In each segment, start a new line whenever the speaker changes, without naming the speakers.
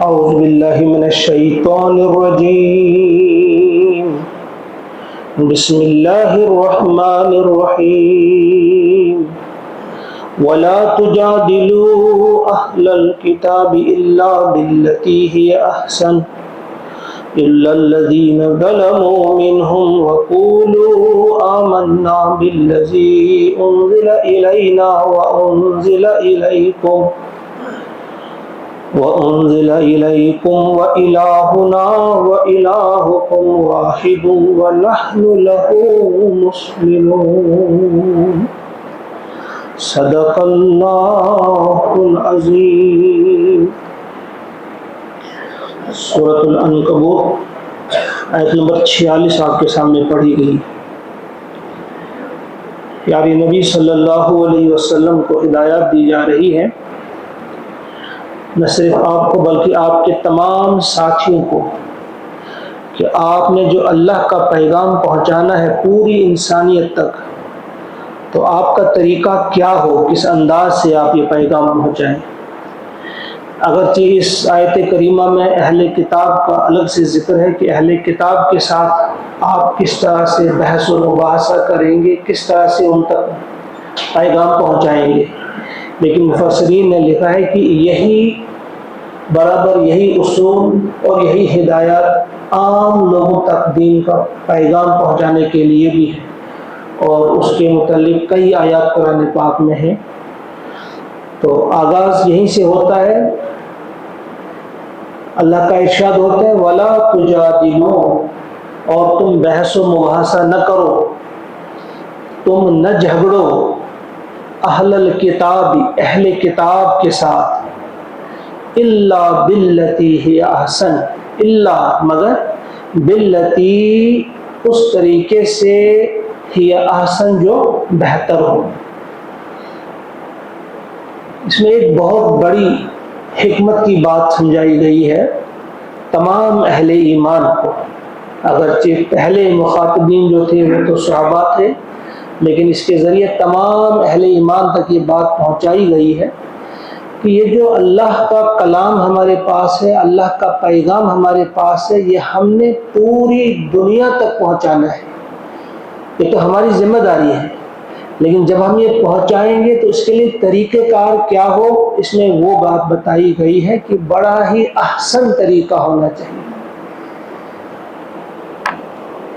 أعوذ بالله من الشيطان الرجيم. بسم الله الرحمن الرحيم. ولا تجادلوا أهل الكتاب إلا بالتي هي أحسن إلا الذين ظلموا منهم وقولوا آمنا بالذي أنزل إلينا وأنزل إليكم وإلهنا وإلهكم واحد ونحن له مسلمون. صدق اللہ العظیم. سورۃ العنکبوت آیت نمبر 46 آپ کے سامنے پڑھی گئی. پیارے نبی صلی اللہ علیہ وسلم کو ہدایات دی جا رہی ہے، نہ صرف آپ کو بلکہ آپ کے تمام ساتھیوں کو، کہ آپ نے جو اللہ کا پیغام پہنچانا ہے پوری انسانیت تک، تو آپ کا طریقہ کیا ہو، کس انداز سے آپ یہ پیغام پہنچائیں. اگرچہ اس آیت کریمہ میں اہل کتاب کا الگ سے ذکر ہے کہ اہل کتاب کے ساتھ آپ کس طرح سے بحث و مباحثہ کریں گے، کس طرح سے ان تک پیغام پہنچائیں گے، لیکن مفسرین نے لکھا ہے کہ یہی اصول اور یہی ہدایات عام لوگوں تک دین کا پیغام پہنچانے کے لیے بھی ہے، اور اس کے متعلق کئی آیات قرآن پاک میں ہیں. تو آغاز یہیں سے ہوتا ہے. اللہ کا ارشاد ہوتا ہے وَلَا تُجَادِلُوا، اور تم بحث و مباحثہ نہ کرو، تم نہ جھگڑو، اہل الکتاب، اہل کتاب کے ساتھ، الا باللتی ہی احسن، الا مگر، باللتی اس طریقے سے، ہی احسن جو بہتر ہو. اس میں ایک بہت بڑی حکمت کی بات سمجھائی گئی ہے تمام اہل ایمان کو. اگرچہ پہلے مخاطبین جو تھے وہ تو صحابہ تھے، لیکن اس کے ذریعے تمام اہل ایمان تک یہ بات پہنچائی گئی ہے کہ یہ جو اللہ کا کلام ہمارے پاس ہے، اللہ کا پیغام ہمارے پاس ہے، یہ ہم نے پوری دنیا تک پہنچانا ہے. یہ تو ہماری ذمہ داری ہے، لیکن جب ہم یہ پہنچائیں گے تو اس کے لیے طریقہ کار کیا ہو، اس میں وہ بات بتائی گئی ہے کہ بڑا ہی احسن طریقہ ہونا چاہیے.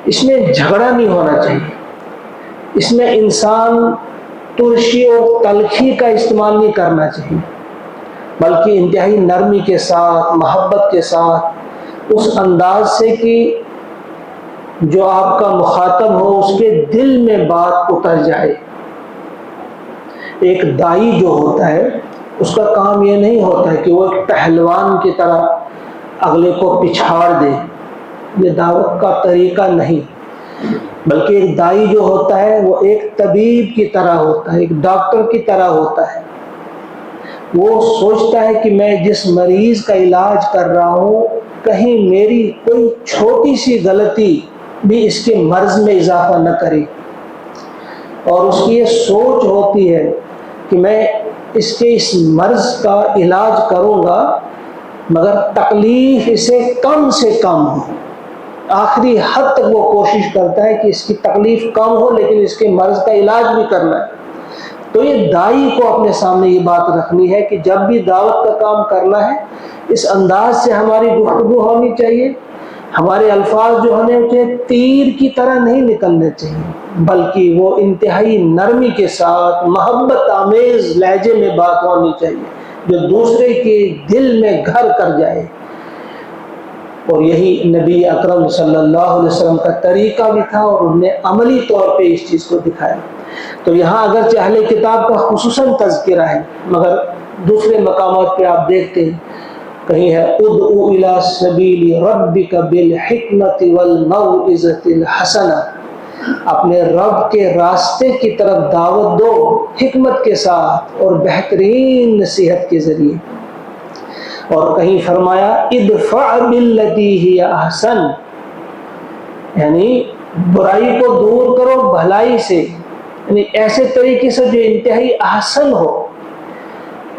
اس میں جھگڑا نہیں ہونا چاہیے، اس میں انسان ترشی اور تلخی کا استعمال نہیں کرنا چاہیے، بلکہ انتہائی نرمی کے ساتھ، محبت کے ساتھ، اس انداز سے کہ جو آپ کا مخاطب ہو اس کے دل میں بات اتر جائے. ایک دائی جو ہوتا ہے اس کا کام یہ نہیں ہوتا ہے کہ وہ ایک پہلوان کی طرح اگلے کو پچھاڑ دے، یہ دعوت کا طریقہ نہیں، بلکہ ایک دائی جو ہوتا ہے وہ ایک طبیب کی طرح ہوتا ہے، ایک ڈاکٹر کی طرح ہوتا ہے. وہ سوچتا ہے کہ میں جس مریض کا علاج کر رہا ہوں کہیں میری کوئی چھوٹی سی غلطی بھی اس کے مرض میں اضافہ نہ کرے، اور اس کی یہ سوچ ہوتی ہے کہ میں اس کے اس مرض کا علاج کروں گا مگر تکلیف اسے کم سے کم ہو. آخری حد تک وہ کوشش کرتا ہے کہ اس کی تکلیف کم ہو، لیکن اس کے مرض کا علاج بھی کرنا ہے. تو یہ دائی کو اپنے سامنے یہ بات رکھنی ہے کہ جب بھی دعوت کا کام کرنا ہے اس انداز سے ہماری گفتگو ہونی چاہیے، ہمارے الفاظ جو ہونے چاہیے تیر کی طرح نہیں نکلنے چاہیے، بلکہ وہ انتہائی نرمی کے ساتھ محبت آمیز لہجے میں بات ہونی چاہیے جو دوسرے کے دل میں گھر کر جائے. اور یہی نبی اکرم صلی اللہ علیہ وسلم کا طریقہ بھی تھا، اور انہوں نے عملی طور پہ اس چیز کو دکھایا. تو یہاں اگرچہ اہل کتاب کا خصوصاً تذکرہ ہے، مگر دوسرے مقامات پہ آپ دیکھتے ہیں کہیں ہے ادعو الی سبیل ربک بالحکمت والموعظۃ الحسنہ، اپنے رب کے راستے کی طرف دعوت دو حکمت کے ساتھ اور بہترین نصیحت کے ذریعے. اور کہیں فرمایا ادفع باللتی ہی احسن، یعنی برائی کو دور کرو بھلائی سے، یعنی ایسے طریقے سے جو انتہائی احسن ہو.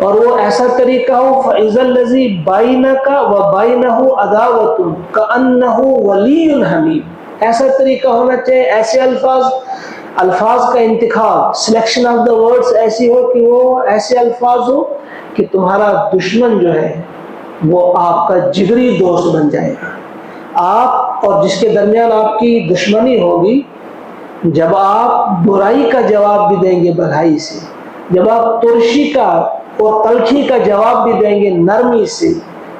اور وہ ایسا طریقہ ہو فَإِذَا الَّذِي بَيْنَكَ وَبَيْنَهُ عَدَاوَةٌ كَأَنَّهُ وَلِيٌّ حَمِيمٌ، ایسا طریقہ ہونا چاہیے، ایسے الفاظ کا انتخاب، سلیکشن آف دا ورڈز ایسی ہو کہ وہ ایسے الفاظ ہو کہ تمہارا دشمن جو ہے وہ آپ کا جگری دوست بن جائے گا۔ آپ اور جس کے درمیان آپ کی دشمنی ہوگی، جب آپ برائی کا جواب بھی دیں گے بھلائی سے، جب آپ ترشی کا اور تلخی کا جواب بھی دیں گے نرمی سے،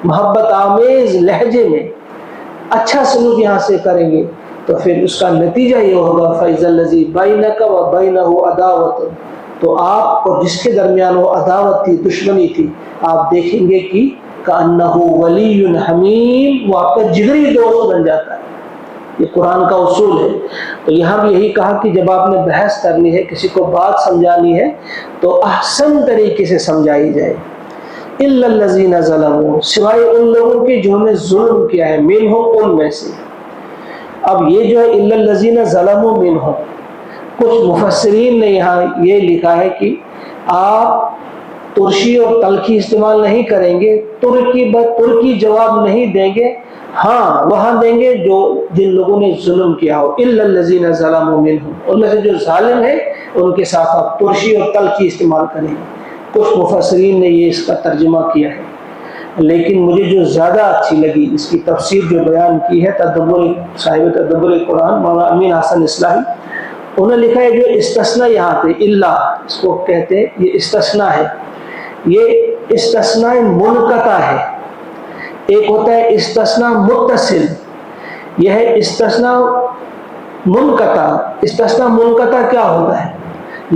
محبت آمیز لہجے میں، اچھا سلوک یہاں سے کریں گے، تو پھر اس کا نتیجہ یہ ہوگا فَإِذَا الَّذِي بَيْنَكَ وَبَيْنَهُ عَدَاوَةٌ، تو آپ اور جس کے درمیان وہ عداوت تھی، دشمنی تھی، آپ دیکھیں گے کہ كَأَنَّهُ وَلِيٌّ حَمِيمٌ، وہ آپ کا جگری دوست بن جاتا ہے۔ یہ قرآن کا اصول ہے۔ تو یہاں بھی یہی کہا کہ جب آپ نے بحث کرنی ہے، کسی کو بات سمجھانی ہے، تو احسن طریقے سے سمجھائی جائے۔ إِلَّا الَّذِينَ ظَلَمُوا، سوائے ان لوگوں کے جنہوں نے ظلم کیا ہے، منہم، ان میں سے۔ اب یہ جو ہے إِلَّا الَّذِينَ ظَلَمُوا مِنْهُمْ، کچھ مفسرین نے یہاں یہ لکھا ہے کہ آپ ترشی اور تلخی استعمال نہیں کریں گے، ترکی جواب نہیں دیں گے، ہاں وہاں دیں گے جو جن لوگوں نے ظلم کیا ہو، إِلَّا الَّذِينَ ظَلَمُوا مِنْهُمْ، ان میں سے جو ظالم ہے ان کے ساتھ آپ ترشی اور تلخی استعمال کریں گے۔ کچھ مفسرین نے یہ اس کا ترجمہ کیا ہے، لیکن مجھے جو زیادہ اچھی لگی اس کی تفسیر جو بیان کی ہے صاحب تدبر قرآن مولانا امین حسن اصلاحی، انہوں نے لکھا ہے جو استثناء یہاں پہ اللہ اس کو کہتے ہیں، یہ استثناء ہے، یہ استثناء منقطع ہے۔ ایک ہوتا ہے استثناء متصل، یہ ہے استثناء منقطع۔ استثناء منقطع کیا ہوتا ہے؟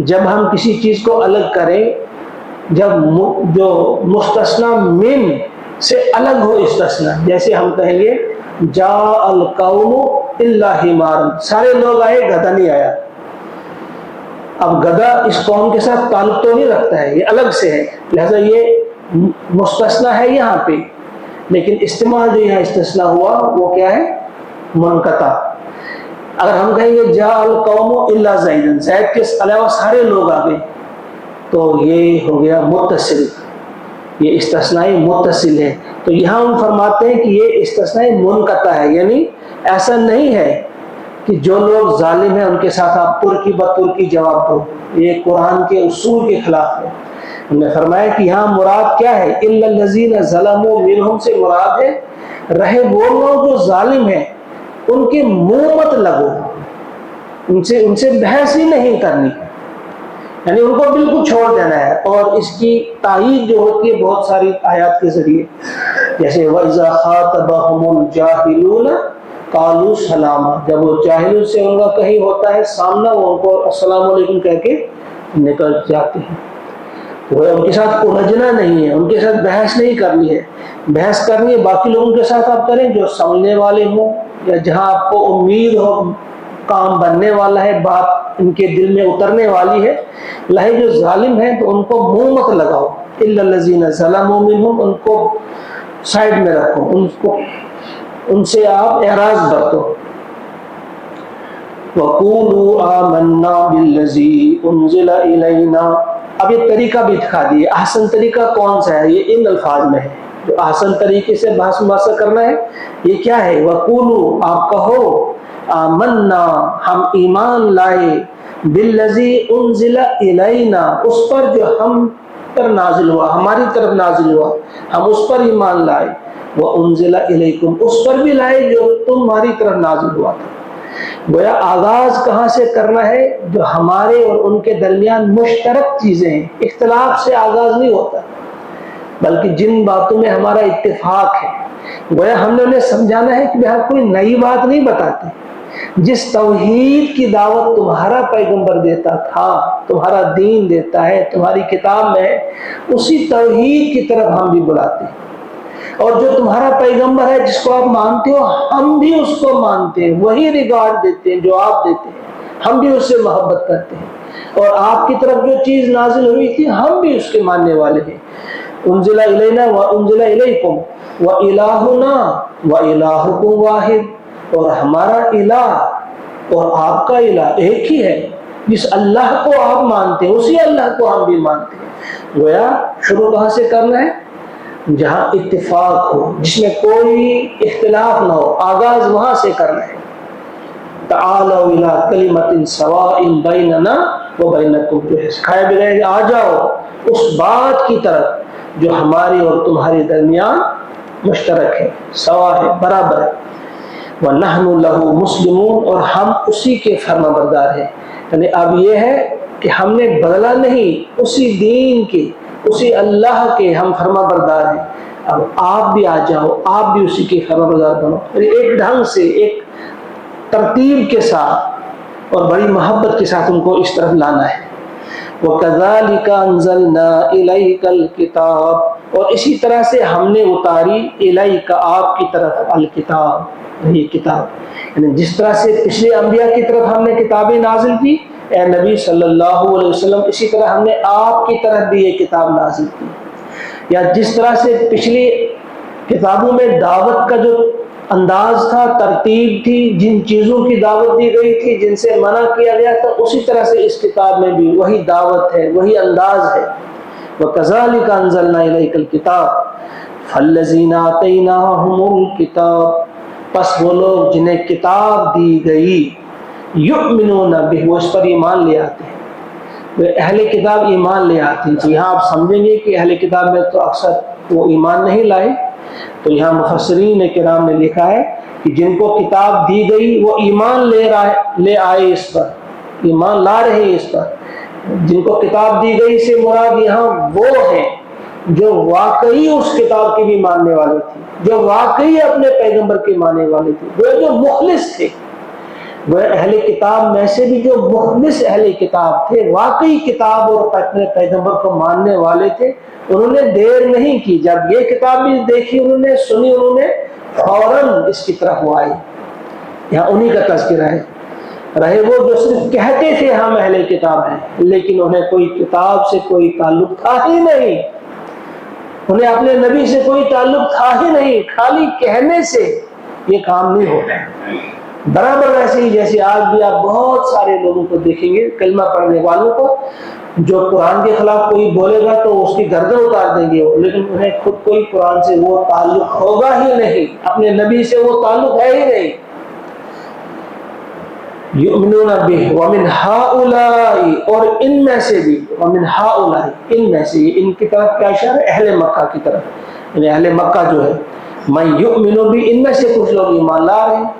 جب ہم کسی چیز کو الگ کریں، جب جو مستثنیٰ من سے الگ ہو استثناء، جیسے ہم کہیں گے جاء القوم الا حمارا، سارے لوگ آئے، گدھا نہیں آیا۔ اب گدھا اس قوم کے ساتھ تعلق تو نہیں رکھتا ہے، یہ الگ سے ہے، لہذا یہ مستثنیٰ ہے یہاں پہ، لیکن استعمال جو یہاں استثناء ہوا وہ کیا ہے؟ منقطع۔ اگر ہم کہیں گے جاء القوم الا زیدا، زید کے علاوہ سارے لوگ آ گئے، تو یہ ہو گیا متصل، یہ استثناء متصل ہے۔ تو یہاں ہم فرماتے ہیں کہ یہ استثناء منقطع ہے، یعنی ایسا نہیں ہے کہ جو لوگ ظالم ہیں ان کے ساتھ آپ ترکی بترکی جواب دو، یہ قرآن کے اصول کے خلاف ہے۔ ہم نے فرمایا کہ یہاں مراد کیا ہے؟ الا الذین ظلموا منہم سے مراد ہے رہے وہ لوگ جو ظالم ہیں، ان کے منہ مت لگو، ان سے بحث ہی نہیں کرنی، یعنی ان کو بالکل چھوڑ دینا ہے۔ اور اس کی تائید جو ہوتی ہے بہت ساری آیات کے ذریعے، جیسے وَإِذَا خَاطَبَهُمُ الْجَاهِلُونَ قَالُوا سَلَامًا، جب وہ جاہلوں سے ان کا کہیں ہوتا ہے سامنا، وہ ان کو السلام علیکم کہہ کے نکل جاتے ہیں۔ وہ ان کے ساتھ الجھنا نہیں ہے، ان کے ساتھ بحث نہیں کرنی ہے۔ بحث کرنی ہے باقی لوگوں کے ساتھ آپ کریں جو سمجھنے والے ہوں، یا جہاں آپ کو امید ہو کام بننے والا ہے، بات ان کے دل میں اترنے والی ہے۔ لہذا جو ظالم ہیں تو ان کو منہ مت لگاؤ، الا الذین ظلموا منہم، ان کو سائڈ میں رکھو، ان سے آپ اعراض برتو۔ وَقُولُوا آمَنَّا بِالَّذِي أُنزِلَ إِلَيْنَا، اب یہ طریقہ بھی دکھا دیے، احسن طریقہ کون سا ہے؟ یہ ان الفاظ میں ہے، جو احسن طریقے سے بحث مباحثہ کرنا ہے یہ کیا ہے؟ وَقُولُوا، آپ کہو، آمنا، ہم ایمان لائے، بالذی انزل الینا، اس پر جو ہم پر نازل ہوا، ہماری طرف نازل ہوا، ہم اس پر ایمان لائے، وانزل الیکم، اس پر بھی لائے جو تمہاری طرف نازل ہوا تھا۔ گویا آغاز کہاں سے کرنا ہے؟ جو ہمارے اور ان کے درمیان مشترک چیزیں ہیں، اختلاف سے آغاز نہیں ہوتا، بلکہ جن باتوں میں ہمارا اتفاق ہے، گویا ہم نے انہیں سمجھانا ہے کہ ہم کوئی نئی بات نہیں بتاتے۔ جس توحید کی دعوت تمہارا پیغمبر دیتا تھا، تمہارا دین دیتا ہے، تمہاری کتاب میں ہے، اسی توحید کی طرف ہم بھی بلاتے ہیں۔ اور جو تمہارا پیغمبر ہے جس کو آپ مانتے ہو، ہم بھی اس کو مانتے ہیں، وہی ریگارڈ دیتے ہیں جو آپ دیتے ہیں، ہم بھی اس سے محبت کرتے ہیں، اور آپ کی طرف جو چیز نازل ہوئی تھی ہم بھی اس کے ماننے والے ہیں۔ انزل الینا وانزل الیکم والہنا والہکم واحد، اور ہمارا الہ اور آپ کا الہ ایک ہی ہے، جس اللہ کو آپ مانتے ہیں اسی اللہ کو ہم بھی مانتے ہیں۔ گویا شروع کہاں سے کرنا ہے؟ جہاں اتفاق ہو، جس میں کوئی اختلاف نہ ہو، آغاز وہاں سے کرنا ہے۔ تعالوا الی کلمۃ سواء بیننا وبینکم، جو ہے سکھایا بھی رہے گا آ جاؤ اس بات کی طرف جو ہماری اور تمہارے درمیان مشترک ہے، سوا ہے، برابر ہے۔ وَنَحْنُ لَهُ مُسْلِمُونَ، اور ہم اسی کے فرما بردار ہیں۔ یعنی اب یہ ہے کہ ہم نے بدلا نہیں، اسی دین کے، اسی اللہ کے ہم فرما بردار ہیں۔ اب آپ بھی آ جاؤ، آپ بھی اسی کے فرما بردار بنو۔ ایک ڈھنگ سے، ایک ترتیب کے ساتھ اور بڑی محبت کے ساتھ ان کو اس طرف لانا ہے۔ وَكَذَلِكَ أَنزَلْنَا إِلَيْكَ الْكِتَابَ، اور اسی طرح سے ہم نے اتاری الیک، آپ کی طرف، الکتاب، یہ کتاب، یعنی جس طرح سے پچھلے انبیاء کی طرف ہم نے کتابیں نازل کی، اے نبی صلی اللہ علیہ وسلم اسی طرح ہم نے آپ کی طرف بھی یہ کتاب نازل کی۔ یا جس طرح سے پچھلی کتابوں میں دعوت کا جو انداز تھا، ترتیب تھی، جن چیزوں کی دعوت دی گئی تھی، جن سے منع کیا گیا تھا، اسی طرح سے اس کتاب میں بھی وہی دعوت ہے، وہی انداز ہے۔ وَكَذَلِكَ أَنزَلْنَا إِلَيْكَ الْكِتَابَ فَالَّذِينَ آتَيْنَاهُمُ الْكِتَابَ، پس وہ لوگ جنہیں کتاب دی گئی، یؤمنون بہ، وہ اس پر ایمان لے آتے ہیں۔ وہ اہل کتاب ایمان لے آتے ہیں۔ تو یہاں آپ سمجھیں گے کہ اہل کتاب میں تو اکثر وہ ایمان نہیں لائے، تو یہاں مفسرین کرام نے لکھا ہے کہ جن کو کتاب دی گئی وہ ایمان لے آئے اس پر، ایمان لا رہے ہیں اس پر۔ جن کو کتاب دی گئی سے مراد یہاں وہ ہیں جو واقعی اس کتاب کے بھی ماننے والے تھے، جو واقعی اپنے پیغمبر کے ماننے والے تھے، وہ جو مخلص تھے۔ وہ اہل کتاب میں سے بھی جو مخلص اہل کتاب تھے، واقعی کتاب اور اپنے پیغمبر کو ماننے والے تھے، انہوں نے دیر نہیں کی، جب یہ کتاب بھی دیکھی، انہوں نے سنی، انہوں نے فوراً اس کی طرف وہ آئی۔ یہاں انہی کا تذکرہ ہے۔ رہے وہ جو صرف کہتے تھے ہم اہل کتاب ہیں، لیکن انہیں کوئی کتاب سے کوئی تعلق تھا ہی نہیں، انہیں اپنے نبی سے کوئی تعلق تھا ہی نہیں، خالی کہنے سے یہ کام نہیں ہوتا۔ برابر ویسے ہی جیسے آج بھی آپ بہت سارے لوگوں کو دیکھیں گے، کلمہ پڑھنے والوں کو، جو قرآن کے خلاف کوئی بولے گا تو اس کی گردن اتار دیں گے، لیکن انہیں خود کوئی قرآن سے وہ تعلق ہوگا ہی نہیں، اپنے نبی سے وہ تعلق ہے ہی نہیں۔ یؤمنون بہ ومن ہؤلاء، اور ان میں سے بھی، ومن ہؤلاء، ان میں سے، ان کی طرف کیا اشارہ ہے؟ اہل مکہ کی طرف، یعنی اہل مکہ جو ہے، من یؤمن بہ، ان میں سے کچھ لوگ ایمان لا رہے ہیں،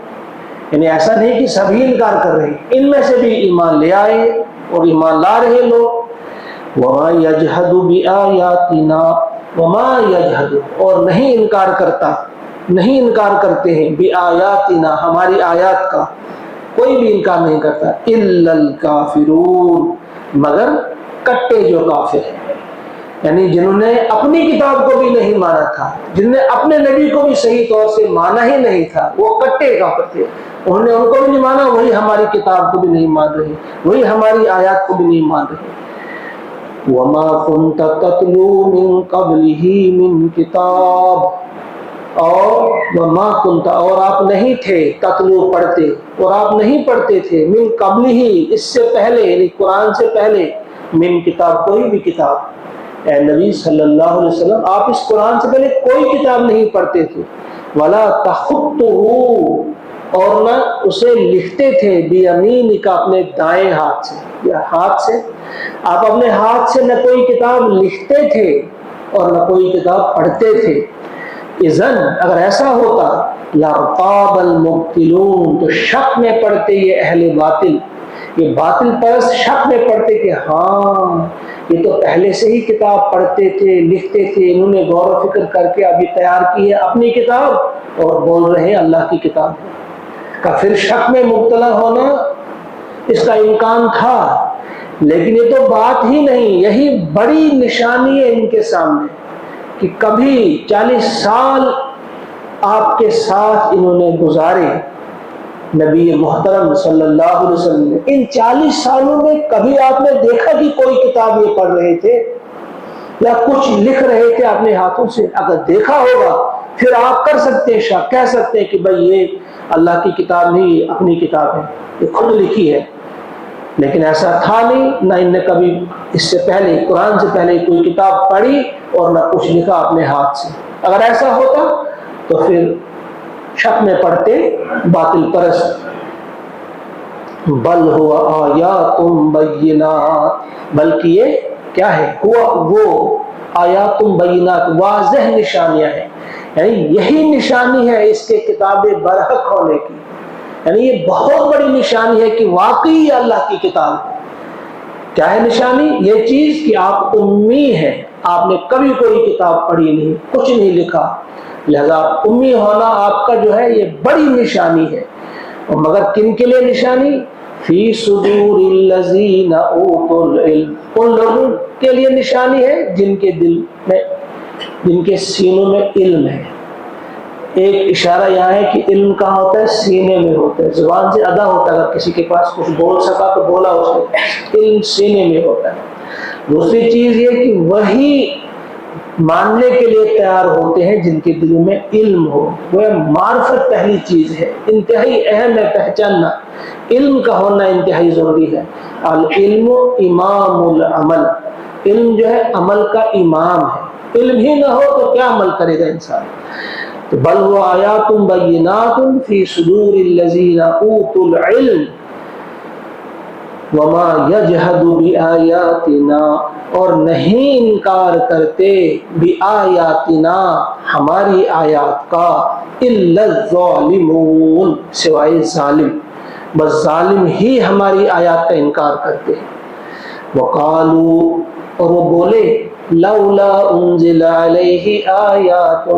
یعنی ایسا نہیں کہ سبھی انکار کر رہے ہیں، ان میں سے بھی ایمان لے آئے اور ایمان لا رہے لوگ۔ وما یجحد بآیاتنا، وما یجحد، اور نہیں انکار کرتا، نہیں انکار کرتے ہیں، بآیاتنا، ہماری آیات کا، کوئی بھی انکار نہیں کرتا، الا الکافرون، مگر کٹے جو کافر ہیں، یعنی جنہوں نے اپنی کتاب کو بھی نہیں مانا تھا، جنہوں نے اپنے نبی کو بھی صحیح طور سے مانا ہی نہیں تھا، وہ کٹے کافر تھے۔ انہوں نے ان کو بھی نہیں مانا، وہی ہماری کتاب کو بھی نہیں مان رہے، وہی ہماری آیات کو بھی نہیں مان رہے۔ وما كنت تتلو من قبله من کتاب، اور وما كنت، اور آپ نہیں تھے، تتلو پڑھتے، اور آپ نہیں پڑھتے تھے، من قبلہ، اس سے پہلے، یعنی قرآن سے پہلے، من کتاب، کوئی بھی کتاب۔ اے نبی صلی اللہ علیہ وسلم، آپ اس قرآن سے پہلے کوئی کتاب نہیں پڑھتے تھے۔ ولا تخطه، اور نہ اسے لکھتے تھے، بیمینک، اپنے دائیں ہاتھ سے، یا ہاتھ سے، آپ اپنے ہاتھ سے نہ کوئی کتاب لکھتے تھے اور نہ کوئی کتاب پڑھتے تھے۔ اذن، اگر ایسا ہوتا، لارتاب المبطلون، تو شک میں پڑتے یہ اہل باطل، یہ باطل پرست شک میں پڑتے کہ ہاں یہ تو پہلے سے ہی کتاب پڑھتے تھے، لکھتے تھے، انہوں نے غور و فکر کر کے ابھی تیار کی ہے اپنی کتاب اور بول رہے ہیں اللہ کی کتاب کا۔ پھر شک میں مبتلا ہونا اس کا امکان تھا، لیکن یہ تو بات ہی نہیں، یہی بڑی نشانی ہے ان کے سامنے کہ کبھی 40 سال آپ کے ساتھ انہوں نے گزارے، نبی محترم صلی اللہ علیہ وسلم نے، ان 40 سالوں میں کبھی آپ نے دیکھا کہ کوئی کتاب یہ پڑھ رہے تھے یا کچھ لکھ رہے تھے اپنے ہاتھوں سے؟ اگر دیکھا ہوگا پھر آپ کر سکتے ہیں شک، کہہ سکتے ہیں کہ بھئی یہ اللہ کی کتاب نہیں، اپنی کتاب ہے، یہ خود لکھی ہے۔ لیکن ایسا تھا نہیں، نہ ان نے کبھی اس سے پہلے قرآن سے پہلے کوئی کتاب پڑھی اور نہ کچھ لکھا اپنے ہاتھ سے۔ اگر ایسا ہوتا تو پھر شک میں پڑتے باطل پرست۔ بل ہوا آیات بینات، بلکہ یہ کیا ہے، ہوا وہ آیات بینات، واضح نشانیاں ہیں، یعنی یہی نشانی ہے اس کے کتاب برحق ہونے کی، یعنی یہ بہت بڑی نشانی ہے کہ واقعی یہ اللہ کی کتاب ہے۔ کیا ہے نشانی؟ یہ چیز کہ آپ امی ہیں، آپ نے کبھی کوئی کتاب پڑھی نہیں، کچھ نہیں لکھا، لہذا امی ہونا آپ کا جو ہے یہ بڑی نشانی ہے۔ اور مگر کن کے لیے نشانی؟ فی صدور الذین اوتوا العلم، ان لوگوں کے لیے نشانی ہے جن کے دل میں، جن کے سینوں میں علم ہے۔ ایک اشارہ یہاں ہے کہ علم کہاں ہوتا ہے؟ سینے میں ہوتا ہے، زبان سے ادا ہوتا ہے، اگر کسی کے پاس کچھ بول سکا تو بولا اس نے، علم سینے میں ہوتا ہے۔ دوسری چیز یہ کہ وہی ماننے کے لیے تیار ہوتے ہیں جن کے دلوں میں علم ہو، وہ معرفت پہلی چیز ہے، انتہائی اہم ہے پہچاننا، علم کا ہونا انتہائی ضروری ہے۔ العلم امام العمل، علم جو ہے عمل کا امام ہے، علم ہی نہ ہو تو کیا عمل کرے گا انسان؟ تو بل هو آیات بینات فی صدور الذین اوتوا العلم وما یجحد بآیاتنا، اور نہیں انکار کرتے بآیاتنا، ہماری آیات کا، الا الظالمون، سوائے ظالم، بس ظالم ہی ہماری آیات کا انکار کرتے ہیں۔ وقالوا، اور وہ بولے، لولا انزل علیہ آیات،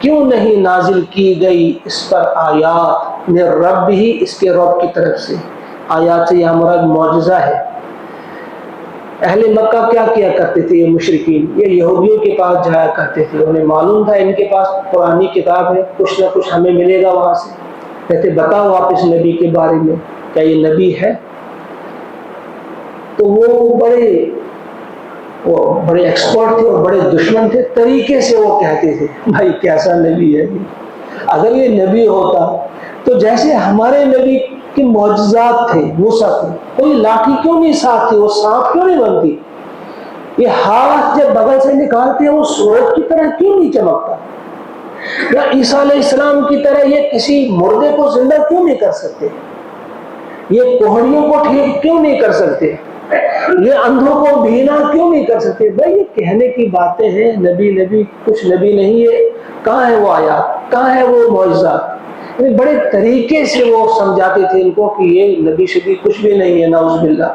کیوں نہیں نازل کی گئی اس پر آیات، من رب ہی، اس کے رب کی طرف سے۔ آیات سے یہاں مراد معجزہ ہے۔ اہل مکہ کیا کیا کرتے تھے؟ یہ مشرکین، یہ یہودیوں کے پاس جایا کرتے تھے، انہیں معلوم تھا ان کے پاس قرآنی کتاب ہے، کچھ نہ کچھ ہمیں ملے گا وہاں سے، کہتے بتاؤ آپ اس نبی کے بارے میں، کیا یہ نبی ہے؟ تو وہ بڑے ایکسپرٹ تھے اور بڑے دشمن تھے، طریقے سے وہ کہتے تھے بھائی کیسا نبی ہے یہ؟ اگر یہ نبی ہوتا تو جیسے ہمارے نبی کے معجزات تھے، وہ سب تھے، کوئی لاٹھی کیوں نہیں ساتھ تھی، وہ سانپ کیوں نہیں بنتی، یہ ہاتھ جب بغل سے نکالتے ہیں وہ سورج کی طرح کیوں نہیں چمکتا، یا عیسیٰ علیہ السلام کی طرح یہ کسی مردے کو زندہ کیوں نہیں کر سکتے، یہ کوہڑیوں کو ٹھیک کیوں نہیں کر سکتے، یہ اندھوں کو بینا کیوں نہیں کر سکتے؟ بھائی یہ کہنے کی باتیں ہیں، نبی نبی کچھ نبی نہیں ہے، کہاں ہے وہ آیات، کہاں ہے وہ معجزات؟ بڑے طریقے سے وہ سمجھاتے تھے ان کو کہ یہ نبی شبی کچھ بھی نہیں ہے، نعوذ باللہ۔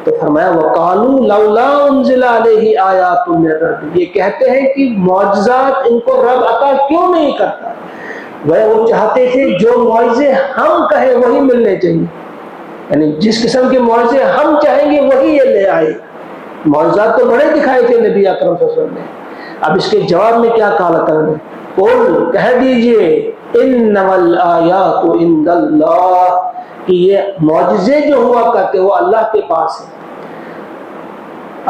تو فرمایا وقالوا لولا انزل علیہ آیات من رب، یہ کہتے ہیں کہ معجزات ان کو رب عطا کیوں نہیں کرتا، وہ چاہتے تھے جو معجزے ہم کہیں وہی ملنے چاہیے، یعنی جس قسم کے معجزے ہم چاہیں گے وہی یہ لے آئے۔ معجزات تو بڑے دکھائے تھے نبی اکرم صلی اللہ علیہ وسلم نے، اب اس کے جواب میں کیا کہا اللہ تعالیٰ نے؟ قل، کہہ دیجئے، انما الآیات عند اللہ، کہ یہ معجزے جو ہوا کرتے وہ اللہ کے پاس ہیں،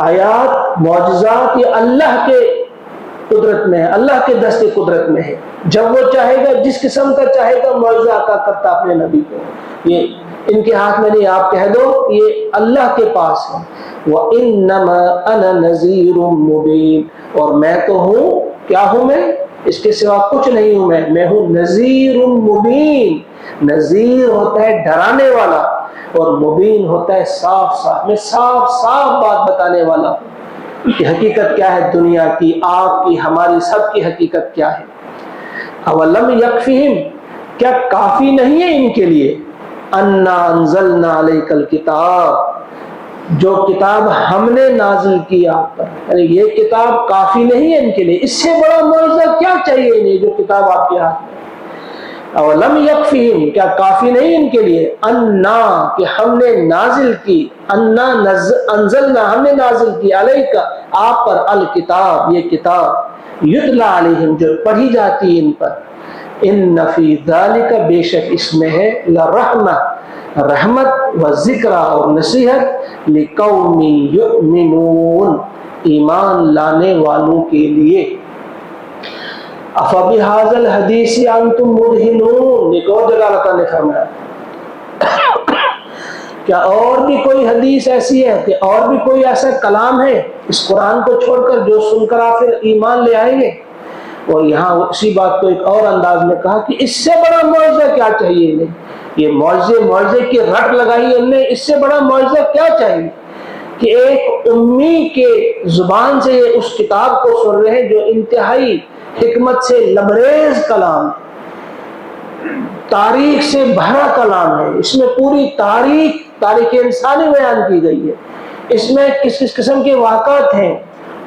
آیات معجزات یہ اللہ کے قدرت میں ہے، اللہ کے دست قدرت میں ہے، جب وہ چاہے گا جس قسم کا چاہے گا معجزہ عطا کرتا اپنے نبی کو، یہ ان کے ہاتھ میں نہیں، آپ کہہ دو یہ اللہ کے پاس ہے۔ وَإِنَّمَا أَنَا نَذِيرٌ مُبِينٌ، اور میں تو ہوں، کیا ہوں میں؟ اس کے سوا کچھ نہیں ہوں، میں ہوں نذیر مبین، نذیر ہوتا ہے ڈرانے والا، اور مبین ہوتا ہے صاف صاف، میں صاف صاف بات بتانے والا ہوں کہ حقیقت کیا ہے دنیا کی، آپ کی، ہماری، سب کی حقیقت کیا ہے۔ اولم یکفہم، کیا کافی نہیں ہے ان کے لیے، انا انزلنا علیک الکتاب، جو کتاب ہم نے نازل کی آپ پر، یعنی یہ کتاب کافی نہیں ہے ان کے لیے، اس سے بڑا معجزہ کیا چاہیے انہیں جو کتاب آپ کے ہاتھ میں۔ اولم یکفہم، کیا کافی نہیں ان کے لیے، انا، کہ ہم نے نازل کی، انا انزلنا، ہم نے نازل کی، علیک، آپ پر، الکتاب، یہ کتاب، یتلا علیہم، جو پڑھی جاتی ان پر، ان فی ذالک، بے شک اس میں ہے، لرحمہ، رحمت، و ذکر، اور نصیحت، لقوم یؤمنون، ایمان لانے والوں کے لیے۔ افبہذا الحدیث انتم مدہنون، ایک اور جگہ اللہ تعالیٰ نے فرمایا کیا اور بھی کوئی حدیث ایسی ہے کہ اور بھی کوئی ایسا کلام ہے اس قرآن کو چھوڑ کر جو سن کر آپ پھر ایمان لے آئیں گے؟ اور یہاں اسی بات کو ایک اور انداز میں کہا کہ اس سے بڑا معجزہ کیا چاہیے انہیں؟ یہ معجزے کی رٹ لگائی ہم نے، اس سے بڑا معجزہ کیا چاہیے کہ ایک امی کے زبان سے یہ اس کتاب کو سن رہے ہیں جو انتہائی حکمت سے لبریز کلام، تاریخ سے بھرا کلام ہے، اس میں پوری تاریخ انسانی بیان کی گئی ہے، اس میں کس کس قسم کے واقعات ہیں،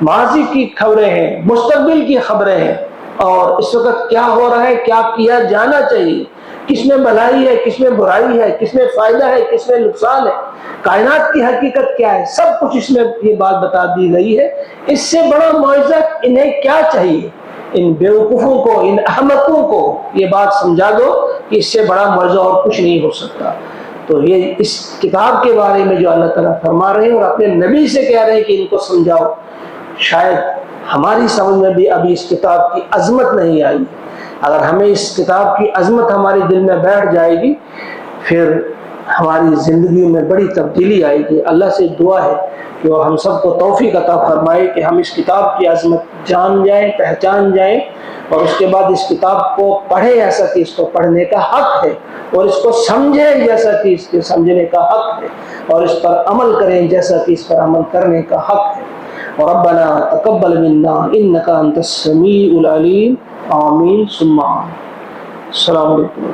ماضی کی خبریں ہیں، مستقبل کی خبریں ہیں، اور اس وقت کیا ہو رہا ہے، کیا کیا جانا چاہیے، کس میں بھلائی ہے، کس میں برائی ہے، کس میں فائدہ ہے، کس میں نقصان ہے، کائنات کی حقیقت کیا ہے، سب کچھ اس میں یہ بات بتا دی گئی ہے۔ اس سے بڑا معجزہ انہیں کیا چاہیے؟ ان بیوقوفوں کو، ان احمقوں کو یہ بات سمجھا دو کہ اس سے بڑا معجزہ اور کچھ نہیں ہو سکتا۔ تو یہ اس کتاب کے بارے میں جو اللہ تعالیٰ فرما رہے ہیں اور اپنے نبی سے کہہ رہے ہیں کہ ان کو سمجھاؤ، شاید ہماری سمجھ میں بھی ابھی اس کتاب کی عظمت نہیں آئی۔ اگر ہمیں اس کتاب کی عظمت ہمارے دل میں بیٹھ جائے گی پھر ہماری زندگی میں بڑی تبدیلی آئے گی۔ اللہ سے دعا ہے کہ وہ ہم سب کو توفیق عطا فرمائے کہ ہم اس کتاب کی عظمت جان جائیں، پہچان جائیں، اور اس کے بعد اس کتاب کو پڑھیں ایسا کہ اس کو پڑھنے کا حق ہے، اور اس کو سمجھیں جیسا کہ اس کے سمجھنے کا حق ہے، اور اس پر عمل کریں جیسا کہ اس پر عمل کرنے کا حق ہے۔ ربنا تقبل منا انك انت السميع العليم آمین ثم آمین۔ السلام علیکم۔